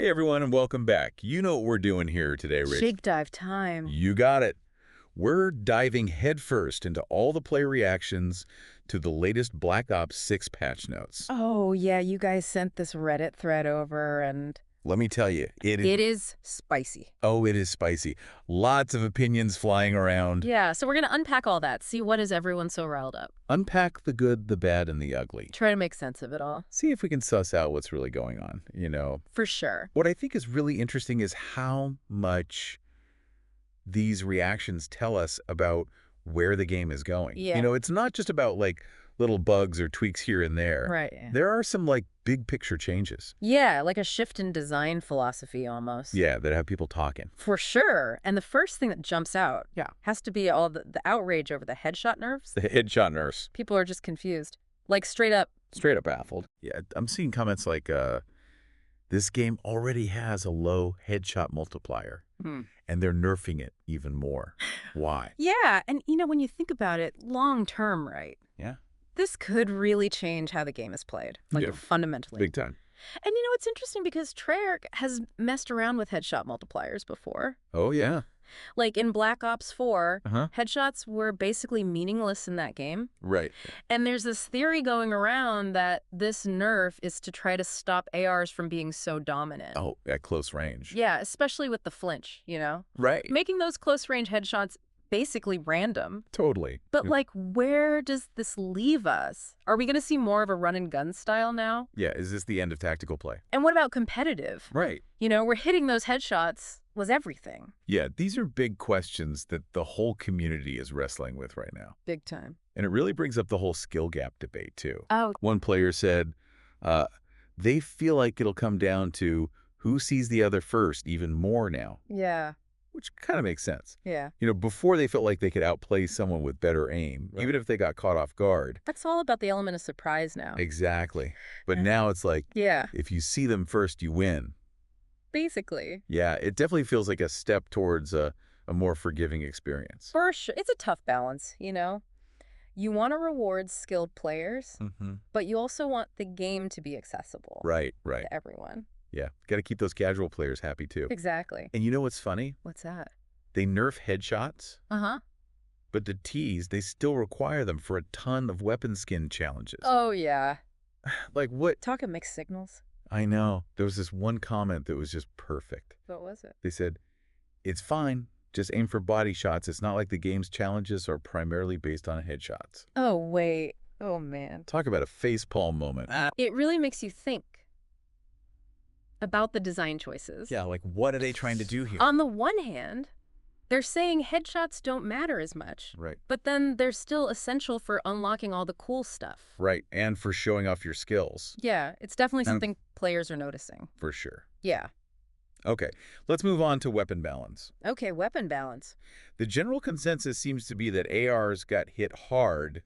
Hey everyone, and welcome back. You know what we're doing here today, Rich. Shake dive time. You got it. We're diving headfirst into all the player reactions to the latest Black Ops 6 patch notes. Oh, yeah, you guys sent this Reddit thread over, and Let me tell you, it is spicy. Oh, it is spicy. Lots of opinions flying around. Yeah, so we're going to unpack all that, see what is everyone so riled up. Unpack the good, the bad, and the ugly. Try to make sense of it all. See if we can suss out what's really going on, you know. For sure. What I think is really interesting is how much these reactions tell us about where the game is going. Yeah. You know, it's not just about, like, little bugs or tweaks here and there. Right. There are some, like, big picture changes. Yeah, like a shift in design philosophy almost. Yeah, that have people talking. For sure. And the first thing that jumps out has to be all the outrage over the headshot nerfs. The headshot nerfs. People are just confused. Like straight up baffled. Yeah, I'm seeing comments like, this game already has a low headshot multiplier, and they're nerfing it even more. Why? Yeah, and you know, when you think about it, long term, right? Yeah. This could really change how the game is played, like Yeah. fundamentally. Big time. And you know, it's interesting because Treyarch has messed around with headshot multipliers before. Oh, yeah. Like in Black Ops 4, Uh-huh. headshots were basically meaningless in that game. Right. And there's this theory going around that this nerf is to try to stop ARs from being so dominant. Oh, at close range. Yeah, especially with the flinch, you know? Right. Making those close-range headshots basically random. Totally. But, like, where does this leave us? Are we going to see more of a run-and-gun style now? Yeah, is this the end of tactical play? And what about competitive? Right. You know, we're hitting those headshots was everything. Yeah, these are big questions that the whole community is wrestling with right now. Big time. And it really brings up the whole skill gap debate, too. Oh. One player said they feel like it'll come down to who sees the other first even more now. Yeah. Which kind of makes sense. Yeah. You know, before they felt like they could outplay someone with better aim, even if they got caught off guard. That's all about the element of surprise now. Exactly. But now it's like, Yeah. if you see them first, you win. Basically. Yeah, it definitely feels like a step towards a more forgiving experience. For sure. It's a tough balance, you know? You want to reward skilled players, but you also want the game to be accessible. Right. To everyone. Yeah, got to keep those casual players happy, too. Exactly. And you know what's funny? What's that? They nerf headshots, but the Ts, they still require them for a ton of weapon skin challenges. Oh, yeah. Like what? Talk of mixed signals. I know. There was this one comment that was just perfect. What was it? They said, it's fine. Just aim for body shots. It's not like the game's challenges are primarily based on headshots. Oh, wait. Oh, man. Talk about a facepalm moment. It really makes you think about the design choices. Yeah, like what are they trying to do here? On the one hand, they're saying headshots don't matter as much. Right. But then they're still essential for unlocking all the cool stuff. Right, and for showing off your skills. Yeah, it's definitely something players are noticing. For sure. Yeah. Okay, let's move on to weapon balance. Okay, weapon balance. The general consensus seems to be that ARs got hit hard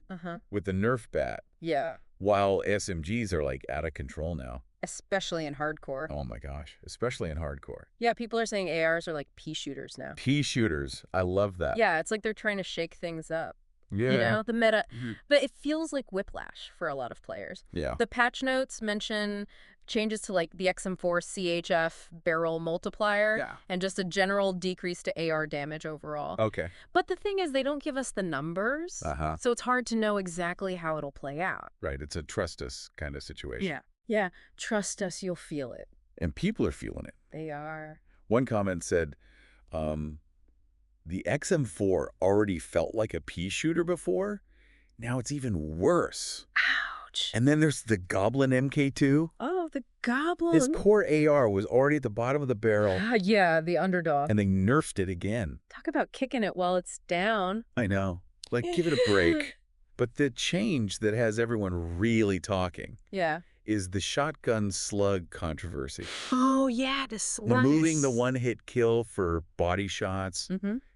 with the Nerf bat, Yeah. while SMGs are like out of control now. Especially in hardcore. Oh my gosh, especially in hardcore. Yeah, people are saying ARs are like pea shooters now. Pea shooters, I love that. Yeah, it's like they're trying to shake things up. Yeah. You know, the meta. But it feels like whiplash for a lot of players. Yeah. The patch notes mention changes to like the XM4 CHF barrel multiplier and just a general decrease to AR damage overall. Okay. But the thing is, they don't give us the numbers, so it's hard to know exactly how it'll play out. Right, it's a trust us kind of situation. Yeah, trust us, you'll feel it. And people are feeling it. They are. One comment said, the XM4 already felt like a pea shooter before. Now it's even worse. Ouch. And then there's the Goblin MK2. Oh, the Goblin. His poor AR was already at the bottom of the barrel. Yeah, the underdog. And they nerfed it again. Talk about kicking it while it's down. I know. Like, give it a break. But the change that has everyone really talking is the shotgun slug controversy. Oh, yeah, the slugs. Removing the one-hit kill for body shots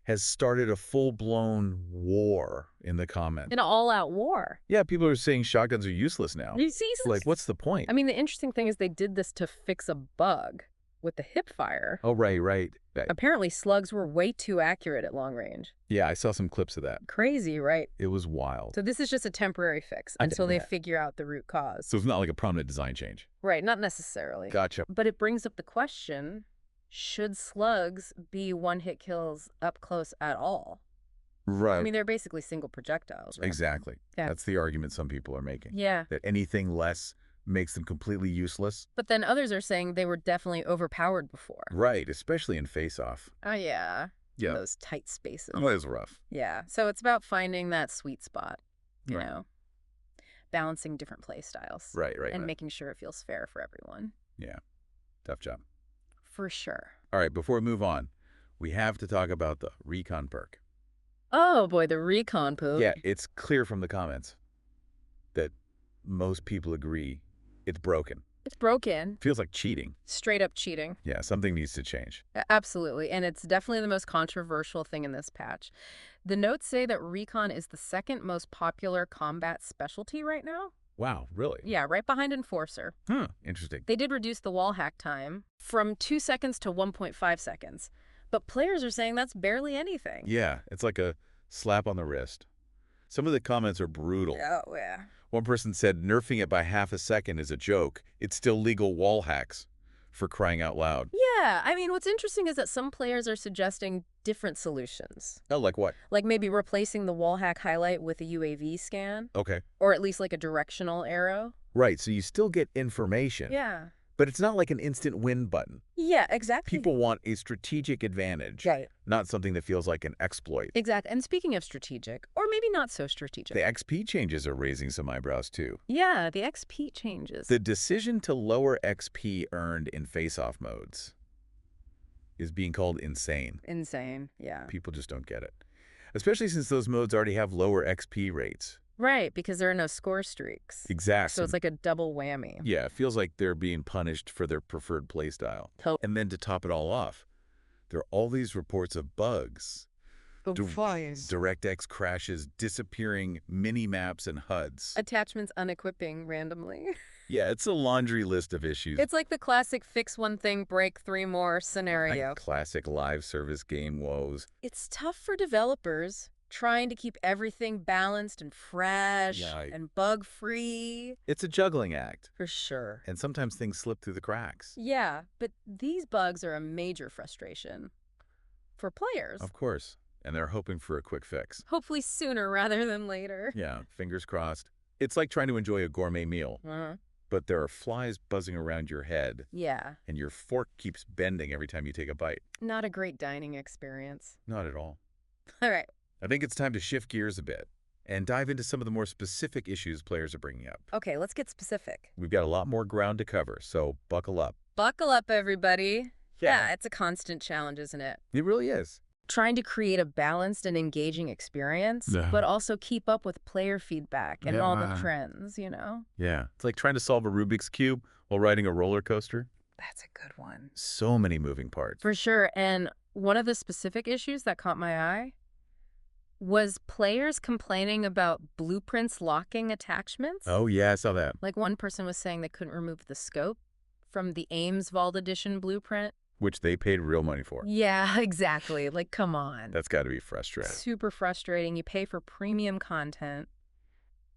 has started a full-blown war in the comments. An all-out war. Yeah, people are saying shotguns are useless now. You see? Like, what's the point? I mean, the interesting thing is they did this to fix a bug. with the hip fire. Oh, right. Apparently, slugs were way too accurate at long range. Yeah, I saw some clips of that. Crazy, right? It was wild. So this is just a temporary fix until they figure out the root cause. So it's not like a prominent design change. Right, not necessarily. Gotcha. But it brings up the question, should slugs be one-hit kills up close at all? Right. I mean, they're basically single projectiles, right? Exactly. Yeah. That's the argument some people are making. Yeah. That anything less makes them completely useless. But then others are saying they were definitely overpowered before. Right, especially in face-off. Oh, yeah. Yeah. Those tight spaces. Oh, it was rough. Yeah. So it's about finding that sweet spot, you Right. know, balancing different play styles. Right. And making sure it feels fair for everyone. Yeah. Tough job. For sure. All right, before we move on, we have to talk about the Recon perk. Oh, boy, the Recon poop. Yeah, it's clear from the comments that most people agree it's broken. It's broken. Feels like cheating. Straight up cheating. Yeah, something needs to change. Absolutely. And it's definitely the most controversial thing in this patch. The notes say that Recon is the second most popular combat specialty right now. Wow, really? Yeah, right behind Enforcer. Interesting. They did reduce the wall hack time from 2 seconds to 1.5 seconds. But players are saying that's barely anything. Yeah, it's like a slap on the wrist. Some of the comments are brutal. Oh, yeah. One person said nerfing it by half a second is a joke. It's still legal wall hacks, for crying out loud. Yeah, I mean, what's interesting is that some players are suggesting different solutions. Oh, like what? Like maybe replacing the wall hack highlight with a UAV scan. Okay. Or at least like a directional arrow. Right, so you still get information. Yeah. But it's not like an instant win button. Yeah, exactly. People want a strategic advantage, right. Not something that feels like an exploit. Exactly. And speaking of strategic, or maybe not so strategic. The XP changes are raising some eyebrows, too. Yeah, the XP changes. The decision to lower XP earned in face-off modes is being called insane. Insane, yeah. People just don't get it. Especially since those modes already have lower XP rates. Right, because there are no score streaks. Exactly. So it's like a double whammy. Yeah, it feels like they're being punished for their preferred playstyle. And then to top it all off, there are all these reports of bugs. DirectX crashes, disappearing mini-maps and HUDs. Attachments unequipping randomly. Yeah, it's a laundry list of issues. It's like the classic fix one thing, break three more scenario. Like classic live service game woes. It's tough for developers trying to keep everything balanced and fresh and bug-free. It's a juggling act. For sure. And sometimes things slip through the cracks. Yeah, but these bugs are a major frustration for players. Of course. And they're hoping for a quick fix. Hopefully sooner rather than later. Yeah, fingers crossed. It's like trying to enjoy a gourmet meal. But there are flies buzzing around your head. Yeah. And your fork keeps bending every time you take a bite. Not a great dining experience. Not at all. All right. I think it's time to shift gears a bit and dive into some of the more specific issues players are bringing up. Okay, let's get specific. We've got a lot more ground to cover, so buckle up. Buckle up, everybody. Yeah, it's a constant challenge, isn't it? It really is. Trying to create a balanced and engaging experience, but also keep up with player feedback and all the trends, you know? Yeah. It's like trying to solve a Rubik's Cube while riding a roller coaster. That's a good one. So many moving parts. For sure. And one of the specific issues that caught my eye was players complaining about blueprints locking attachments. Oh, yeah, I saw that. Like one person was saying they couldn't remove the scope from the Ames Vault Edition blueprint. Which they paid real money for. Yeah, exactly. Like, come on. That's got to be frustrating. Super frustrating. You pay for premium content,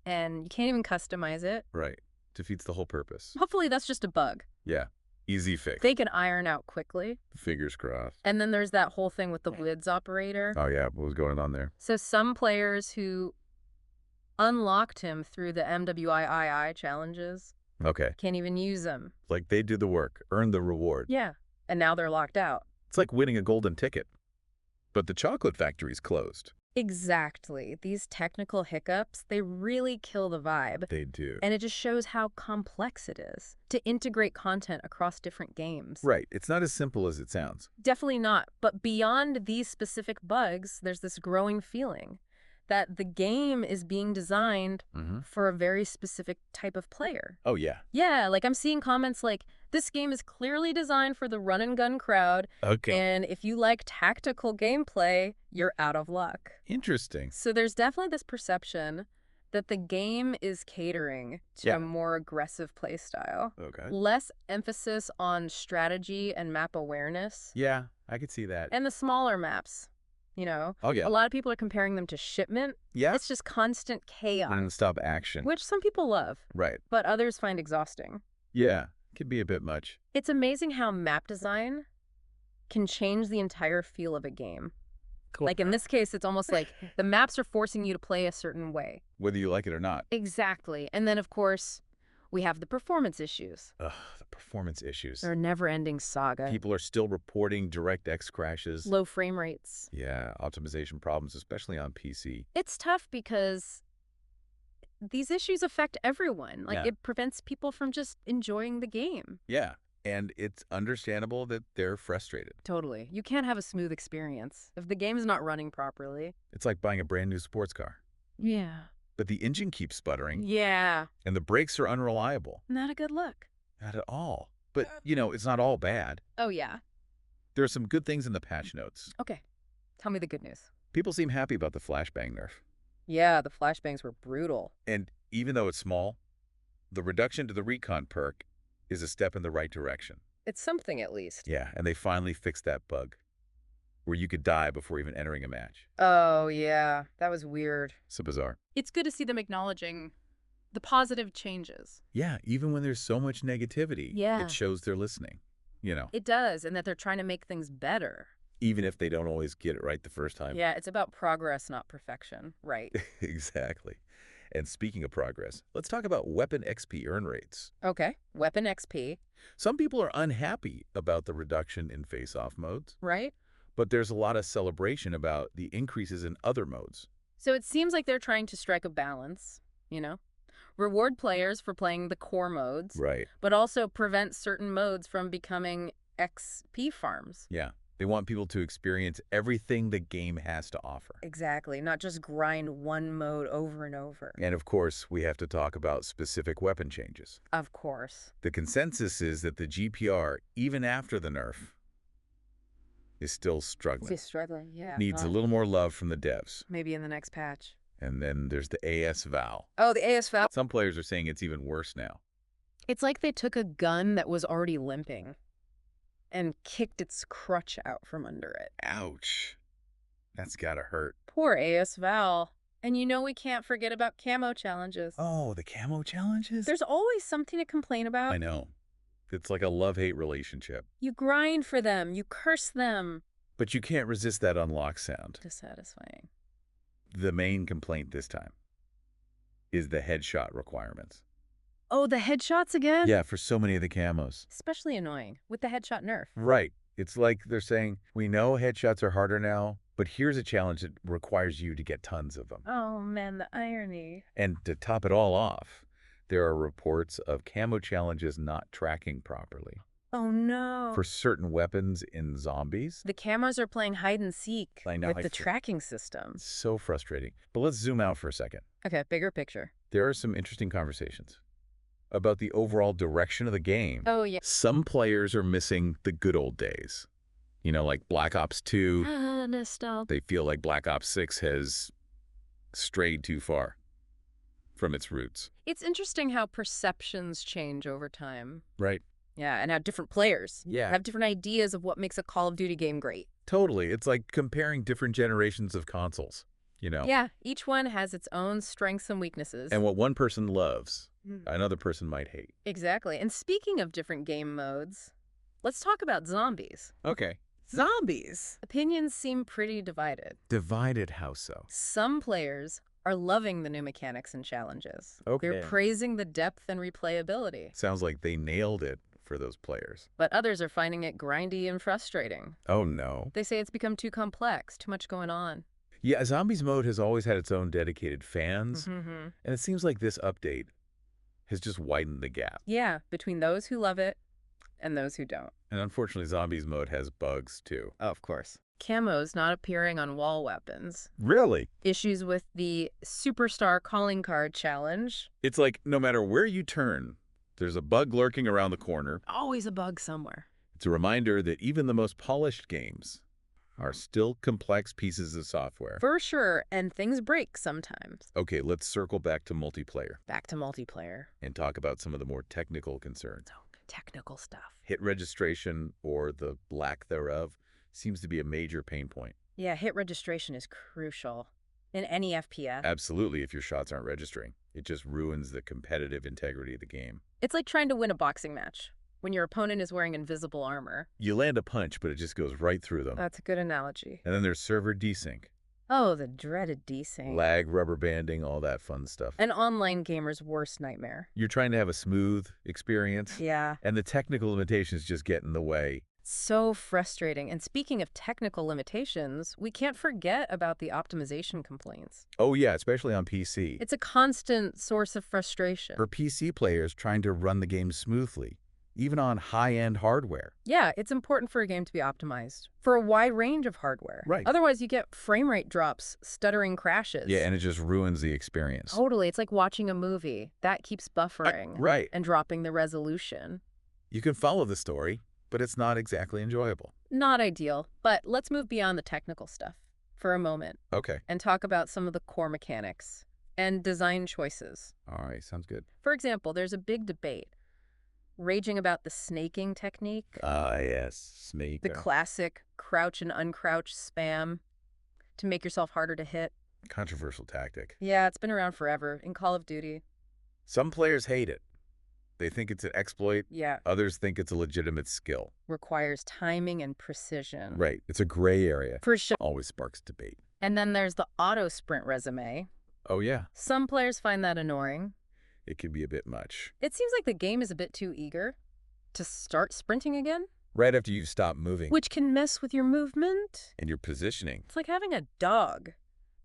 and you can't even customize it. Right. Defeats the whole purpose. Hopefully that's just a bug. Yeah. Easy fix. They can iron out quickly. Fingers crossed. And then there's that whole thing with the WIDS operator. Oh, yeah. What was going on there? So some players who unlocked him through the MWIII challenges can't even use them. Like they did the work, earned the reward. Yeah. And now they're locked out. It's like winning a golden ticket. But the chocolate factory's closed. Exactly. These technical hiccups, they really kill the vibe. They do. And it just shows how complex it is to integrate content across different games. Right. It's not as simple as it sounds. Definitely not. But beyond these specific bugs, there's this growing feeling that the game is being designed for a very specific type of player. Oh, yeah. Yeah, like I'm seeing comments like, this game is clearly designed for the run-and-gun crowd. Okay. And if you like tactical gameplay, you're out of luck. Interesting. So there's definitely this perception that the game is catering to a more aggressive playstyle. Okay. Less emphasis on strategy and map awareness. Yeah, I could see that. And the smaller maps, you know? Oh, yeah. A lot of people are comparing them to Shipment. Yeah. It's just constant chaos. Non-stop action. Which some people love. Right. But others find exhausting. Yeah, could be a bit much. It's amazing how map design can change the entire feel of a game. Cool. Like in this case, it's almost like the maps are forcing you to play a certain way. Whether you like it or not. Exactly. And then, of course, we have the performance issues. Ugh, the performance issues. They're a never-ending saga. People are still reporting DirectX crashes. Low frame rates. Yeah, optimization problems, especially on PC. It's tough because these issues affect everyone. Like, it prevents people from just enjoying the game. Yeah. And it's understandable that they're frustrated. Totally. You can't have a smooth experience if the game's not running properly. It's like buying a brand new sports car. Yeah. But the engine keeps sputtering. Yeah. And the brakes are unreliable. Not a good look. Not at all. But, you know, it's not all bad. Oh, yeah. There are some good things in the patch notes. Okay. Tell me the good news. People seem happy about the flashbang nerf. Yeah, the flashbangs were brutal. And even though it's small, the reduction to the Recon perk is a step in the right direction. It's something, at least. Yeah, and they finally fixed that bug where you could die before even entering a match. Oh, yeah. That was weird. So bizarre. It's good to see them acknowledging the positive changes. Yeah, even when there's so much negativity, it shows they're listening, you know. It does, and that they're trying to make things better. Even if they don't always get it right the first time. Yeah, it's about progress, not perfection. Right. Exactly. And speaking of progress, let's talk about weapon XP earn rates. Okay, weapon XP. Some people are unhappy about the reduction in face-off modes. Right. But there's a lot of celebration about the increases in other modes. So it seems like they're trying to strike a balance, you know? Reward players for playing the core modes. Right. But also prevent certain modes from becoming XP farms. Yeah. They want people to experience everything the game has to offer. Exactly, not just grind one mode over and over. And of course, we have to talk about specific weapon changes. Of course. The consensus is that the GPR, even after the nerf, is still struggling. It's struggling, yeah. Needs a little more love from the devs. Maybe in the next patch. And then there's the AS Val. Oh, the AS Val. Some players are saying it's even worse now. It's like they took a gun that was already limping and kicked its crutch out from under it. Ouch. That's gotta hurt. Poor AS Val. And you know we can't forget about camo challenges. Oh, the camo challenges? There's always something to complain about. I know. It's like a love-hate relationship. You grind for them. You curse them. But you can't resist that unlock sound. Dissatisfying. The main complaint this time is the headshot requirements. Oh, the headshots again? Yeah, for so many of the camos. Especially annoying with the headshot nerf. Right. It's like they're saying, we know headshots are harder now, but here's a challenge that requires you to get tons of them. Oh, man, the irony. And to top it all off, there are reports of camo challenges not tracking properly. Oh, no. For certain weapons in zombies. The camos are playing hide and seek with the tracking system. So frustrating. But let's zoom out for a second. Okay, bigger picture. There are some interesting conversations about the overall direction of the game. Oh, yeah. Some players are missing the good old days. You know, like Black Ops 2. Nostalgia. They feel like Black Ops 6 has strayed too far from its roots. It's interesting how perceptions change over time. Right. Yeah, and how different players have different ideas of what makes a Call of Duty game great. Totally. It's like comparing different generations of consoles, you know? Yeah, each one has its own strengths and weaknesses. And what one person loves, another person might hate. Exactly. And speaking of different game modes, let's talk about zombies. Okay. Zombies. Opinions seem pretty divided. Divided how so? Some players are loving the new mechanics and challenges. Okay. They're praising the depth and replayability. Sounds like they nailed it for those players. But others are finding it grindy and frustrating. Oh, no. They say it's become too complex, too much going on. Yeah, Zombies mode has always had its own dedicated fans, and it seems like this update has just widened the gap. Yeah, between those who love it and those who don't. And unfortunately, Zombies mode has bugs, too. Oh, of course. Camos not appearing on wall weapons. Really? Issues with the Superstar Calling Card Challenge. It's like no matter where you turn, there's a bug lurking around the corner. Always a bug somewhere. It's a reminder that even the most polished games are still complex pieces of software. For sure, and things break sometimes. Okay, let's circle back to multiplayer. Back to multiplayer. And talk about some of the more technical concerns. So, technical stuff. Hit registration, or the lack thereof, seems to be a major pain point. Yeah, hit registration is crucial in any FPS. Absolutely, if your shots aren't registering. It just ruins the competitive integrity of the game. It's like trying to win a boxing match when your opponent is wearing invisible armor. You land a punch, but it just goes right through them. That's a good analogy. And then there's server desync. Oh, the dreaded desync. Lag, rubber banding, all that fun stuff. An online gamer's worst nightmare. You're trying to have a smooth experience. Yeah. And the technical limitations just get in the way. So frustrating. And speaking of technical limitations, we can't forget about the optimization complaints. Oh yeah, especially on PC. It's a constant source of frustration. For PC players trying to run the game smoothly, even on high-end hardware. Yeah, it's important for a game to be optimized for a wide range of hardware. Right. Otherwise, you get frame rate drops, stuttering crashes. Yeah, and it just ruins the experience. Totally. It's like watching a movie. That keeps buffering. Right. And dropping the resolution. You can follow the story, but it's not exactly enjoyable. Not ideal, but let's move beyond the technical stuff for a moment. Okay. And talk about some of the core mechanics and design choices. All right, sounds good. For example, there's a big debate raging about the snaking technique. Yes, snake. The classic crouch and uncrouch spam to make yourself harder to hit. Controversial tactic. Yeah, it's been around forever in Call of Duty. Some players hate it. They think it's an exploit. Yeah. Others think it's a legitimate skill. Requires timing and precision. Right. It's a gray area. For sure. Always sparks debate. And then there's the auto sprint resume. Oh, yeah. Some players find that annoying. It can be a bit much. It seems like the game is a bit too eager to start sprinting again. Right after you've stopped moving. Which can mess with your movement. And your positioning. It's like having a dog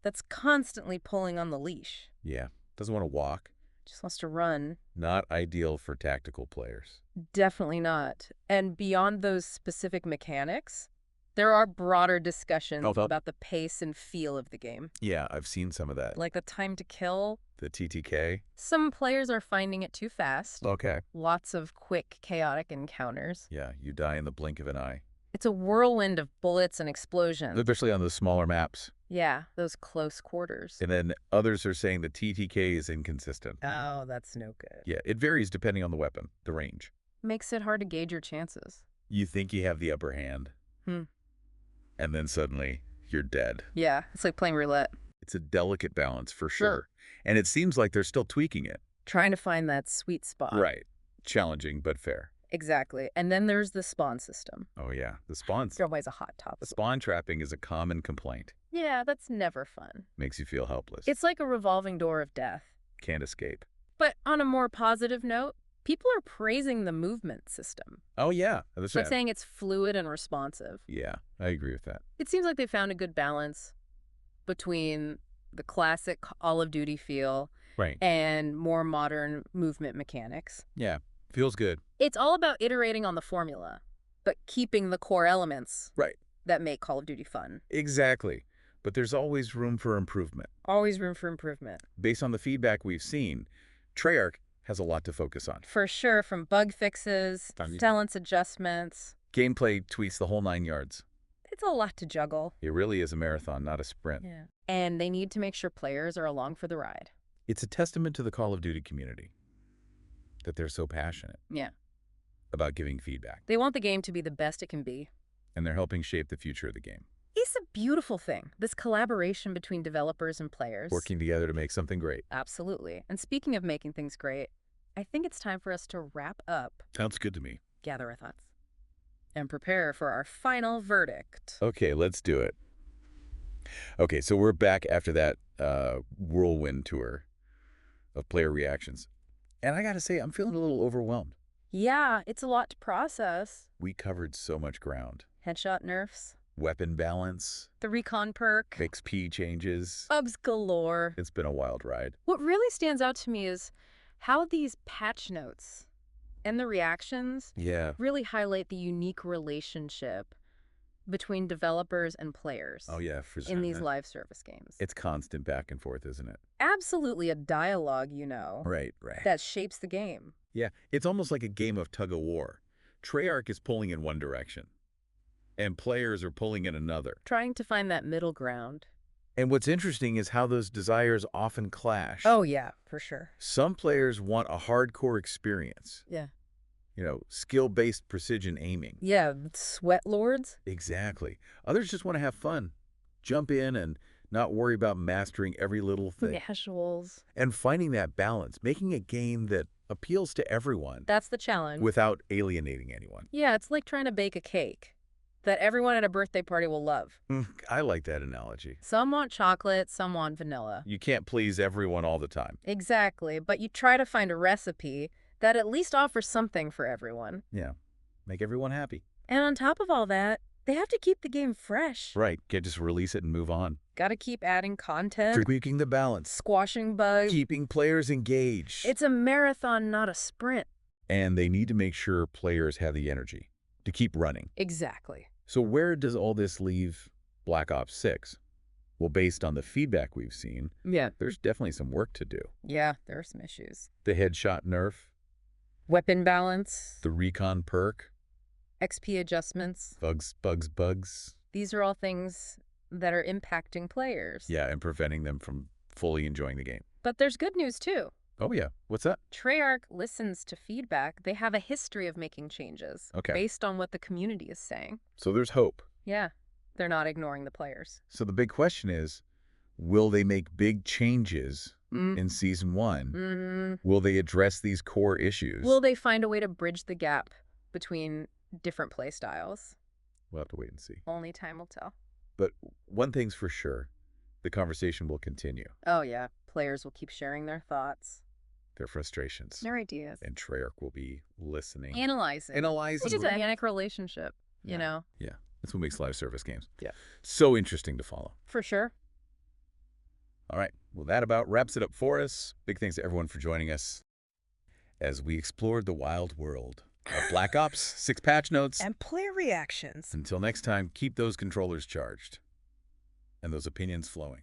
that's constantly pulling on the leash. Yeah. Doesn't want to walk. Just wants to run. Not ideal for tactical players. Definitely not. And beyond those specific mechanics, there are broader discussions about the pace and feel of the game. Yeah, I've seen some of that. Like the time to kill. The TTK. Some players are finding it too fast. Okay. Lots of quick, chaotic encounters. Yeah, you die in the blink of an eye. It's a whirlwind of bullets and explosions. Especially on the smaller maps. Yeah, those close quarters. And then others are saying the TTK is inconsistent. Oh, that's no good. Yeah, it varies depending on the weapon, the range. Makes it hard to gauge your chances. You think you have the upper hand. And then suddenly, you're dead. Yeah, it's like playing roulette. It's a delicate balance for sure. And it seems like they're still tweaking it. Trying to find that sweet spot. Right. Challenging, but fair. Exactly. And then there's the spawn system. Oh, yeah. The spawns. It's always a hot topic. The spawn trapping is a common complaint. Yeah, that's never fun. Makes you feel helpless. It's like a revolving door of death. Can't escape. But on a more positive note, people are praising the movement system. Oh, yeah. It's like saying it's fluid and responsive. Yeah, I agree with that. It seems like they found a good balance between the classic Call of Duty feel and more modern movement mechanics. Yeah, feels good. It's all about iterating on the formula, but keeping the core elements that make Call of Duty fun. Exactly. But there's always room for improvement. Always room for improvement. Based on the feedback we've seen, Treyarch has a lot to focus on. For sure, from bug fixes, balance adjustments. Gameplay tweaks the whole 9 yards. It's a lot to juggle. It really is a marathon, not a sprint. Yeah. And they need to make sure players are along for the ride. It's a testament to the Call of Duty community that they're so passionate about giving feedback. They want the game to be the best it can be. And they're helping shape the future of the game. It's a beautiful thing, this collaboration between developers and players. Working together to make something great. Absolutely. And speaking of making things great, I think it's time for us to wrap up. Sounds good to me. Gather our thoughts. And prepare for our final verdict. Okay, let's do it. Okay, so we're back after that whirlwind tour of player reactions. And I gotta say, I'm feeling a little overwhelmed. Yeah, it's a lot to process. We covered so much ground. Headshot nerfs. Weapon balance. The Recon perk. XP changes. Bugs galore. It's been a wild ride. What really stands out to me is how these patch notes and the reactions really highlight the unique relationship between developers and players in these live service games. It's constant back and forth, isn't it? Absolutely a dialogue, Right. that shapes the game. Yeah, it's almost like a game of tug-of-war. Treyarch is pulling in one direction. And players are pulling in another. Trying to find that middle ground. And what's interesting is how those desires often clash. Oh, yeah, for sure. Some players want a hardcore experience. Yeah. Skill-based precision aiming. Yeah, sweat lords. Exactly. Others just want to have fun. Jump in and not worry about mastering every little thing. Casuals. And finding that balance, making a game that appeals to everyone. That's the challenge. Without alienating anyone. Yeah, it's like trying to bake a cake that everyone at a birthday party will love. I like that analogy. Some want chocolate, some want vanilla. You can't please everyone all the time. Exactly, but you try to find a recipe that at least offers something for everyone. Yeah, make everyone happy. And on top of all that, they have to keep the game fresh. Right, can't just release it and move on. Gotta keep adding content. Tweaking the balance. Squashing bugs. Keeping players engaged. It's a marathon, not a sprint. And they need to make sure players have the energy to keep running. Exactly. So where does all this leave Black Ops 6? Well, based on the feedback we've seen, there's definitely some work to do. Yeah, there are some issues. The headshot nerf. Weapon balance. The recon perk. XP adjustments. Bugs. These are all things that are impacting players. Yeah, and preventing them from fully enjoying the game. But there's good news, too. Oh, yeah. What's that? Treyarch listens to feedback. They have a history of making changes based on what the community is saying. So there's hope. Yeah, they're not ignoring the players. So the big question is, will they make big changes in Season 1? Will they address these core issues? Will they find a way to bridge the gap between different play styles? We'll have to wait and see. Only time will tell. But one thing's for sure, the conversation will continue. Oh, yeah. Players will keep sharing their thoughts. Their frustrations. Their ideas. And Treyarch will be listening. Analyzing. It's a dynamic relationship, you know? Yeah. That's what makes live service games. Yeah. So interesting to follow. For sure. All right. Well, that about wraps it up for us. Big thanks to everyone for joining us as we explored the wild world of Black Ops, 6 patch notes, and player reactions. Until next time, keep those controllers charged and those opinions flowing.